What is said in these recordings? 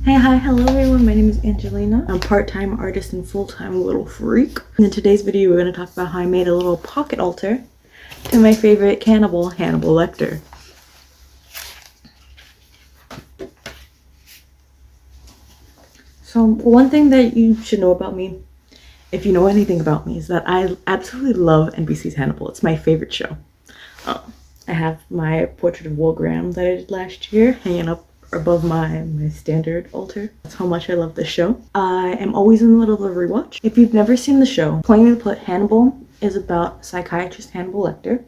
Hi, hello everyone, my name is Angelina. I'm a part-time artist and full-time little freak. And in today's video, we're going to talk about how I made a little pocket altar to my favorite cannibal, Hannibal Lecter. So one thing that you should know about me, if you know anything about me, is that I absolutely love NBC's Hannibal. It's my favorite show. I have my portrait of Will Graham that I did last year hanging up above my standard altar. That's how much I love this show. I am always in the middle of a rewatch. If you've never seen the show, plainly put, Hannibal is about psychiatrist Hannibal Lecter,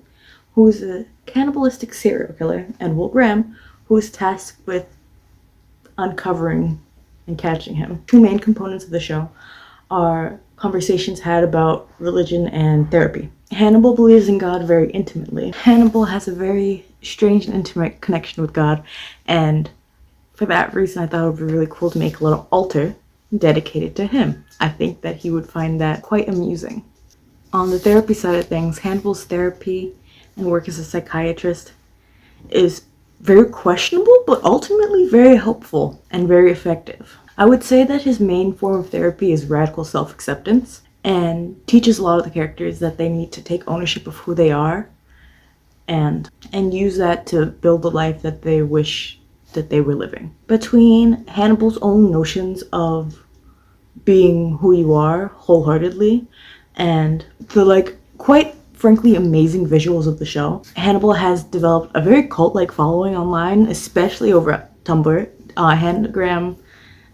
who is a cannibalistic serial killer, and Will Graham, who is tasked with uncovering and catching him. Two main components of the show are conversations had about religion and therapy. Hannibal believes in God very intimately. Hannibal has a very strange and intimate connection with God, and for that reason I thought it would be really cool to make a little altar dedicated to him. I think that he would find that quite amusing. On the therapy side of things, Hannibal's therapy and work as a psychiatrist is very questionable, but ultimately very helpful and very effective. I would say that his main form of therapy is radical self-acceptance, and teaches a lot of the characters that they need to take ownership of who they are and use that to build the life that they wish that they were living. Between Hannibal's own notions of being who you are wholeheartedly and the quite frankly amazing visuals of the show, Hannibal has developed a very cult-like following online, especially over at Tumblr.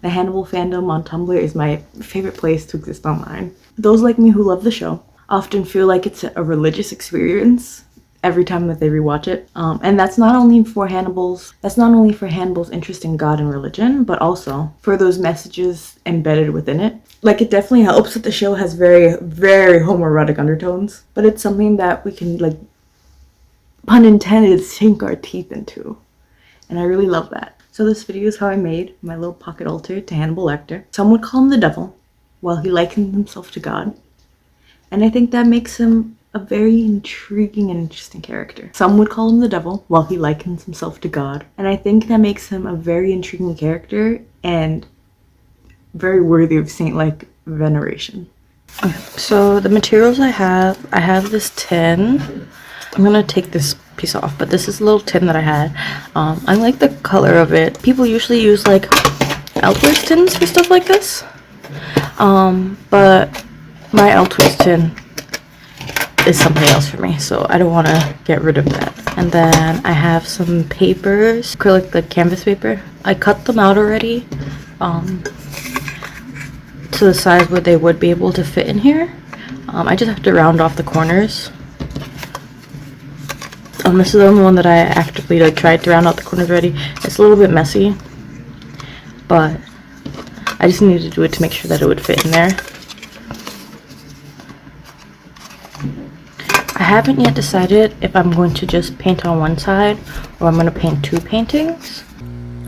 The Hannibal fandom on Tumblr is my favorite place to exist online. Those like me who love the show often feel like it's a religious experience every time that they rewatch it. And that's not only for Hannibal's interest in God and religion, but also for those messages embedded within it. Like, it definitely helps that the show has very, very homoerotic undertones, but it's something that we can, like, pun intended, sink our teeth into. And I really love that. So this video is how I made my little pocket altar to Hannibal Lecter. Some would call him the devil, while he likens himself to God. And I think that makes him a very intriguing and interesting character. Some would call him the devil, while he likens himself to God. And I think that makes him a very intriguing character and very worthy of saint-like veneration. Okay, so the materials I have this tin. I'm gonna take this piece off, but this is a little tin that I had. I like the color of it. People usually use like Eltwist tins for stuff like this, but my Eltwist tin is something else for me, so I don't want to get rid of that. And then I have some papers, acrylic, like canvas paper. I cut them out already to the size where they would be able to fit in here. I just have to round off the corners. This is the only one that I actively tried to round out the corners already. It's a little bit messy, but I just needed to do it to make sure that it would fit in there. I haven't yet decided if I'm going to just paint on one side or I'm going to paint two paintings.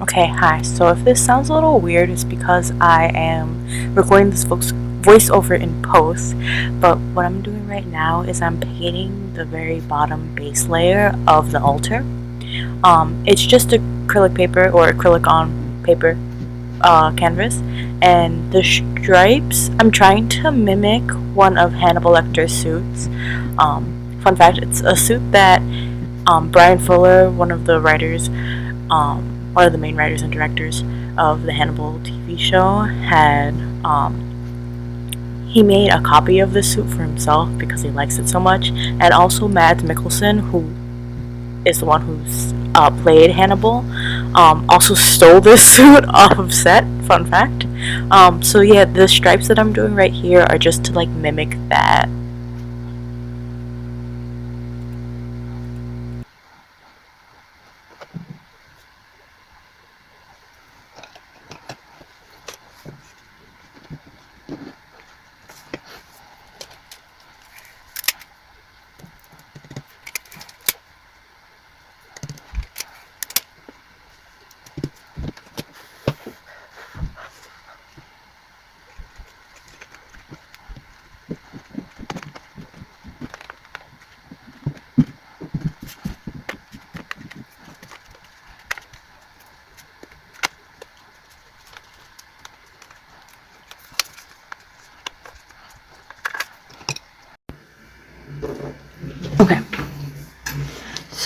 Okay, hi. So if this sounds a little weird, it's because I am recording this voiceover in post, but what I'm doing right now is I'm painting the very bottom base layer of the altar. It's just acrylic paper or acrylic on paper canvas, and the stripes, I'm trying to mimic one of Hannibal Lecter's suits. Fun fact, it's a suit that Brian Fuller, one of the main writers and directors of the Hannibal TV show, had he made a copy of this suit for himself because he likes it so much. And also Mads Mikkelsen, who is the one who's played Hannibal, also stole this suit off of set. Fun fact. So yeah, the stripes that I'm doing right here are just to like mimic that.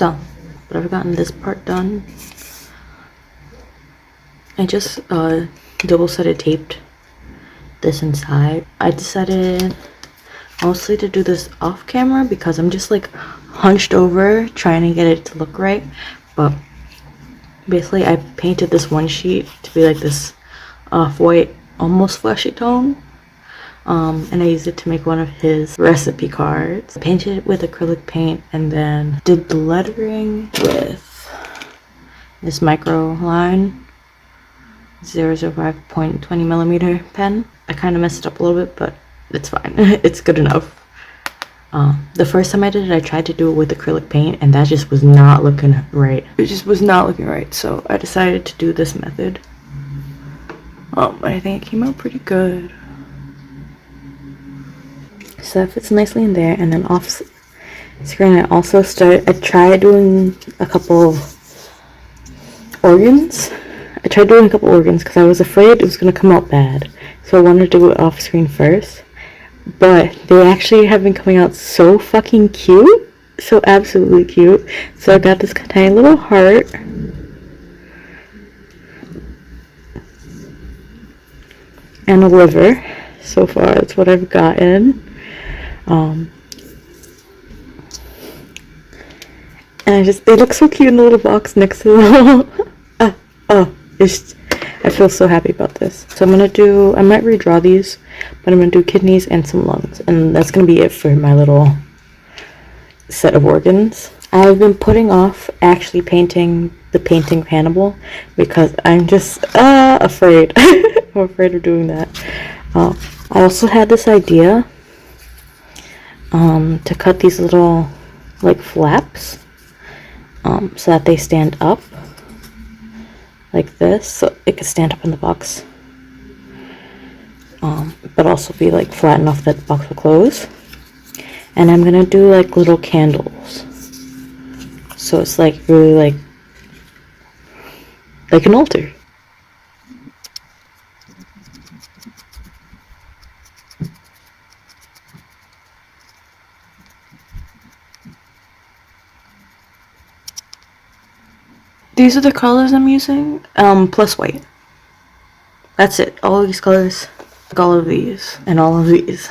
So, but I've gotten this part done. I just double-sided taped this inside. I decided mostly to do this off camera because I'm just like hunched over trying to get it to look right. But basically I painted this one sheet to be like this off-white, almost fleshy tone. And I used it to make one of his recipe cards. I painted it with acrylic paint and then did the lettering with this micro line 005.20 millimeter pen. I kind of messed it up a little bit, but it's fine. It's good enough. The first time I did it, I tried to do it with acrylic paint, and that just was not looking right. It just was not looking right, so I decided to do this method. I think it came out pretty good. So that fits nicely in there, and then off screen I tried doing a couple of organs. I tried doing a couple organs because I was afraid it was going to come out bad. So I wanted to do it off screen first. But they actually have been coming out so fucking cute. So absolutely cute. So I got this tiny little heart. And a liver. So far, that's what I've gotten. And they look so cute in the little box next to the I feel so happy about this. So I might redraw these, but I'm gonna do kidneys and some lungs, and that's gonna be it for my little set of organs. I've been putting off actually painting the painting of Hannibal because I'm just afraid. I'm afraid of doing that. I also had this idea to cut these little like flaps so that they stand up like this, so it could stand up in the box, but also be like flat enough that the box will close. And I'm gonna do like little candles, so it's like really like an altar. These are the colors I'm using, plus white. That's it. All of these colors, like all of these, and all of these.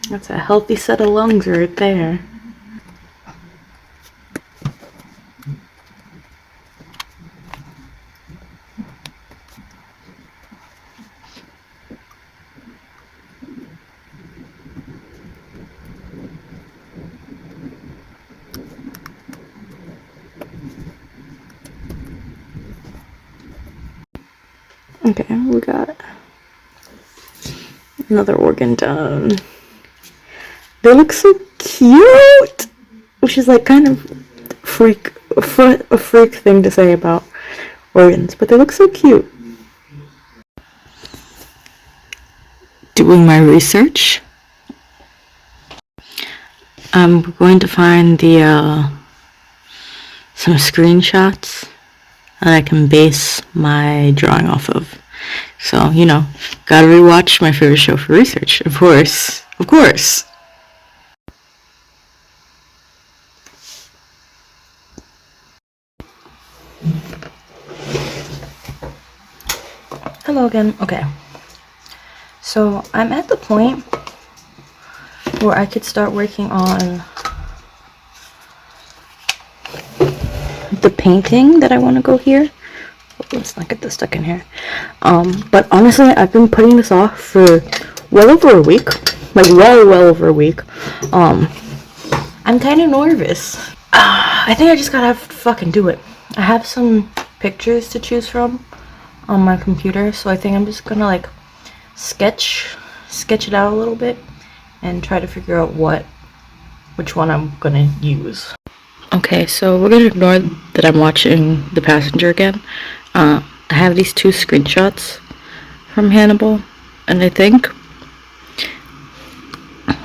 That's a healthy set of lungs right there. Okay, we got another organ done. They look so cute, which is like kind of a freak thing to say about organs, but they look so cute. Doing my research, I'm going to find some screenshots that I can base my drawing off of. So, you know, gotta rewatch my favorite show for research, of course. Of course. Hello again. Okay. So, I'm at the point where I could start working on the painting that I want to go here. Let's not get this stuck in here. But honestly, I've been putting this off for well over a week. Like, well over a week. I'm kind of nervous. I think I just gotta fucking do it. I have some pictures to choose from on my computer, so I think I'm just gonna, like, sketch it out a little bit and try to figure out which one I'm gonna use. Okay, so we're gonna ignore that I'm watching The Passenger again. I have these 2 screenshots from Hannibal, and I think,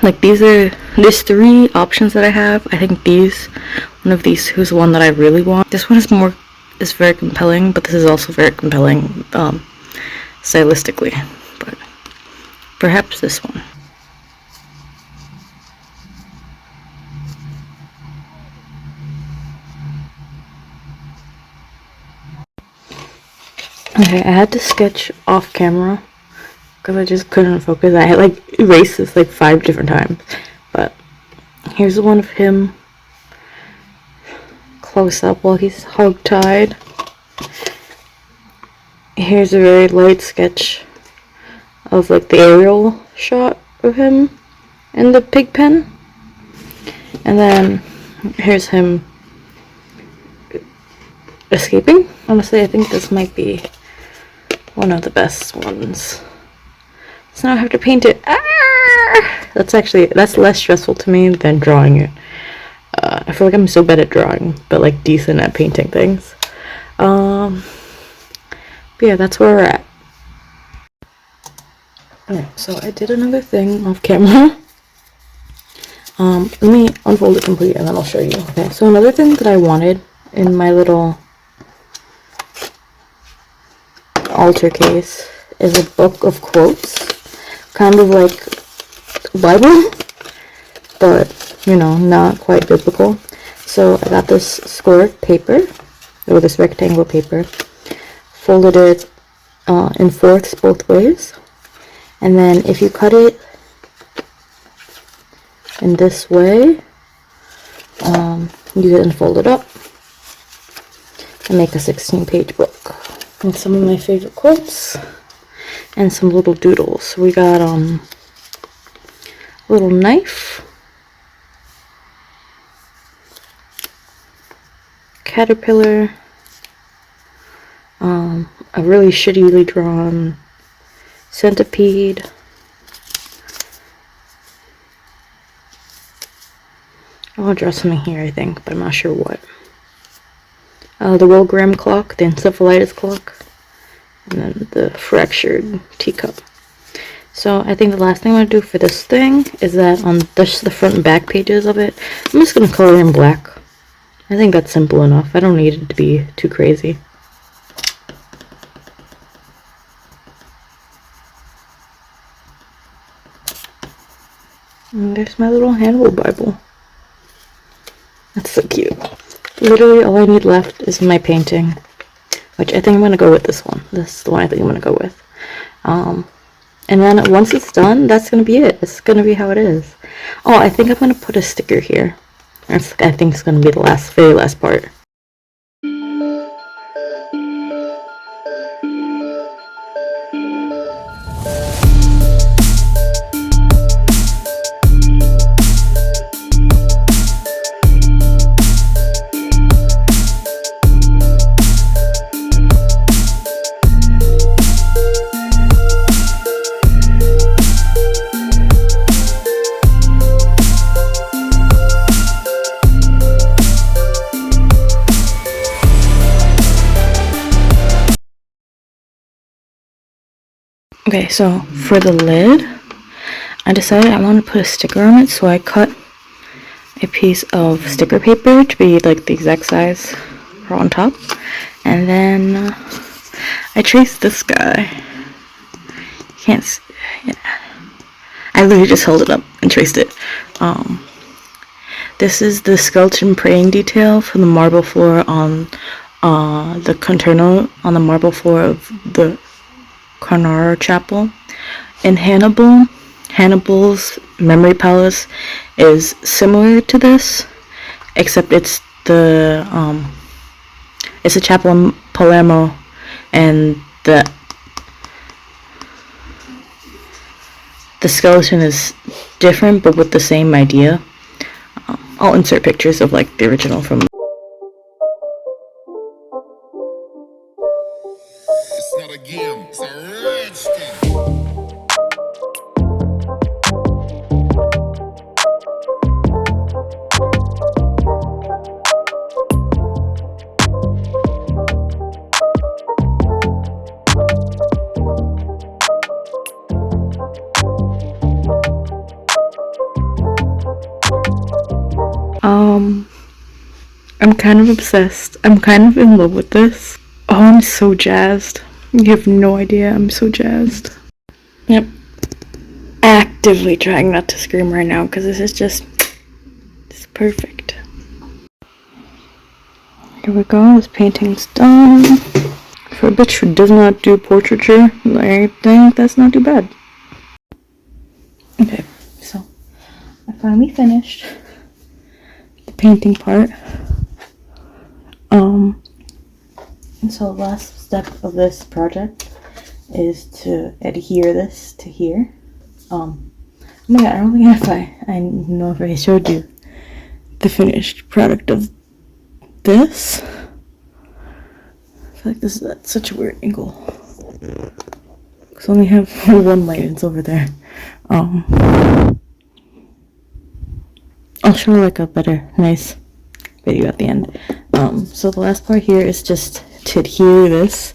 like, there's 3 options that I have. I think one of these is one that I really want. This one is very compelling, but this is also very compelling, stylistically, but perhaps this one. Okay, I had to sketch off camera because I just couldn't focus. I had like erased this like 5 different times. But here's the one of him close up while he's hog-tied. Here's a very light sketch of like the aerial shot of him in the pig pen. And then here's him escaping. Honestly, I think this might be one of the best ones. So now I have to paint it. That's less stressful to me than drawing it. I feel like I'm so bad at drawing, but like decent at painting things. But yeah, that's where we're at. Alright, so I did another thing off camera. Let me unfold it completely and then I'll show you. Okay, so another thing that I wanted in my little altar case is a book of quotes, kind of like a Bible, but you know, not quite biblical. So I got this square paper, or this rectangle paper, folded it in fourths both ways, and then if you cut it in this way, you can fold it up and make a 16-page book. And some of my favorite quotes and some little doodles. We got a little knife, caterpillar, a really shittily drawn centipede, I want to draw something here, I think, but I'm not sure what. The Will Graham clock, the encephalitis clock, and then the fractured teacup. So I think the last thing I'm going to do for this thing is that on just the front and back pages of it, I'm just going to color in black. I think that's simple enough. I don't need it to be too crazy. And there's my little Hannibal Bible. That's so cute. Literally all I need left is my painting, which I think I'm going to go with this one. This is the one I think I'm going to go with. And then once it's done, that's going to be it. It's going to be how it is. Oh, I think I'm going to put a sticker here. I think it's going to be the very last part. Okay, so for the lid, I decided I want to put a sticker on it, so I cut a piece of sticker paper to be like the exact size for on top, and then I traced this guy. You can't see, yeah. I literally just held it up and traced it. This is the skeleton praying detail for the marble floor on the contorno on the marble floor of the Carnarvon Chapel. In Hannibal's memory palace is similar to this, except it's a chapel in Palermo, and the skeleton is different, but with the same idea. I'll insert pictures of like the original from. It's not a game, it's a rich thing. I'm kind of obsessed. I'm kind of in love with this. Oh, I'm so jazzed. You have no idea. I'm so jazzed. Yep. Actively trying not to scream right now because this is just it's perfect. Here we go. This painting's done. For a bitch who does not do portraiture, I think that's not too bad. Okay, so I finally finished the painting part. And so the last step of this project is to adhere this to here. Oh my god, I don't think I know if I showed you the finished product of this. I feel like this is at such a weird angle. Because I only have one light, it's over there. I'll show like a better, nice video at the end. So the last part here is just to adhere this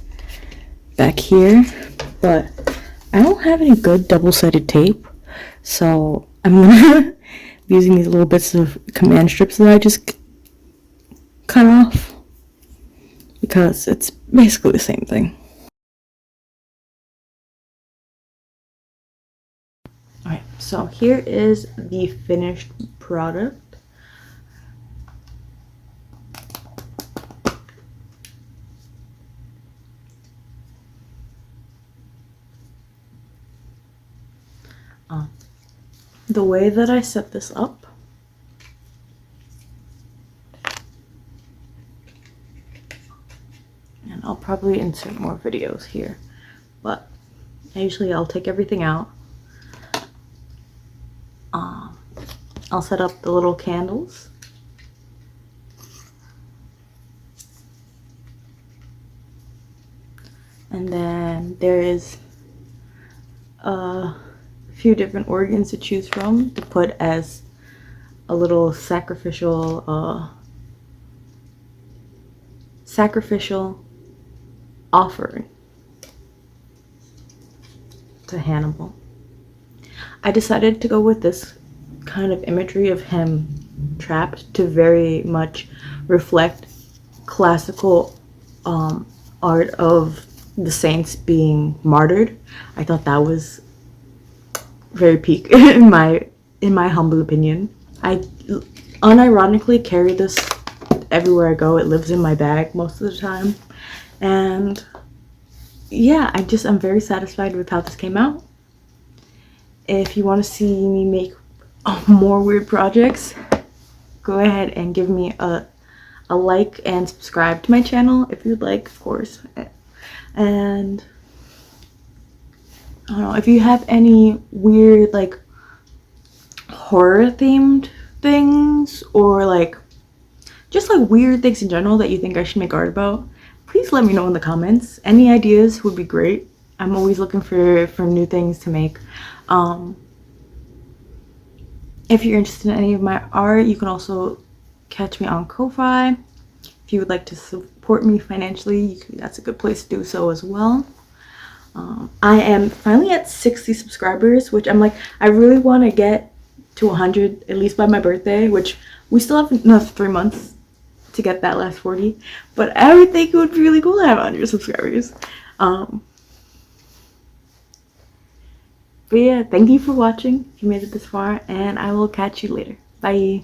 back here, but I don't have any good double-sided tape, so I'm gonna be using these little bits of command strips that I just cut off, because it's basically the same thing. Alright, so here is the finished product. The way that I set this up, and I'll probably insert more videos here, but I'll take everything out. I'll set up the little candles. And then there is a few different organs to choose from to put as a little sacrificial offering to Hannibal. I decided to go with this kind of imagery of him trapped to very much reflect classical art of the saints being martyred. I thought that was very peak in my humble opinion. I unironically carry this everywhere I go. It lives in my bag most of the time, and yeah, I'm very satisfied with how this came out. If you want to see me make more weird projects, go ahead and give me a like and subscribe to my channel if you'd like, of course. And I don't know, if you have any weird like horror themed things, or like just like weird things in general that you think I should make art about, please let me know in the comments. Any ideas would be great. I'm always looking for new things to make. If you're interested in any of my art, you can also catch me on Ko-Fi. If you would like to support me financially, that's a good place to do so as well. I am finally at 60 subscribers, which I'm like, I really want to get to 100 at least by my birthday, which we still have another 3 months to get that last 40. But I would think it would be really cool to have 100 subscribers. But yeah, thank you for watching if you made it this far, and I will catch you later. Bye.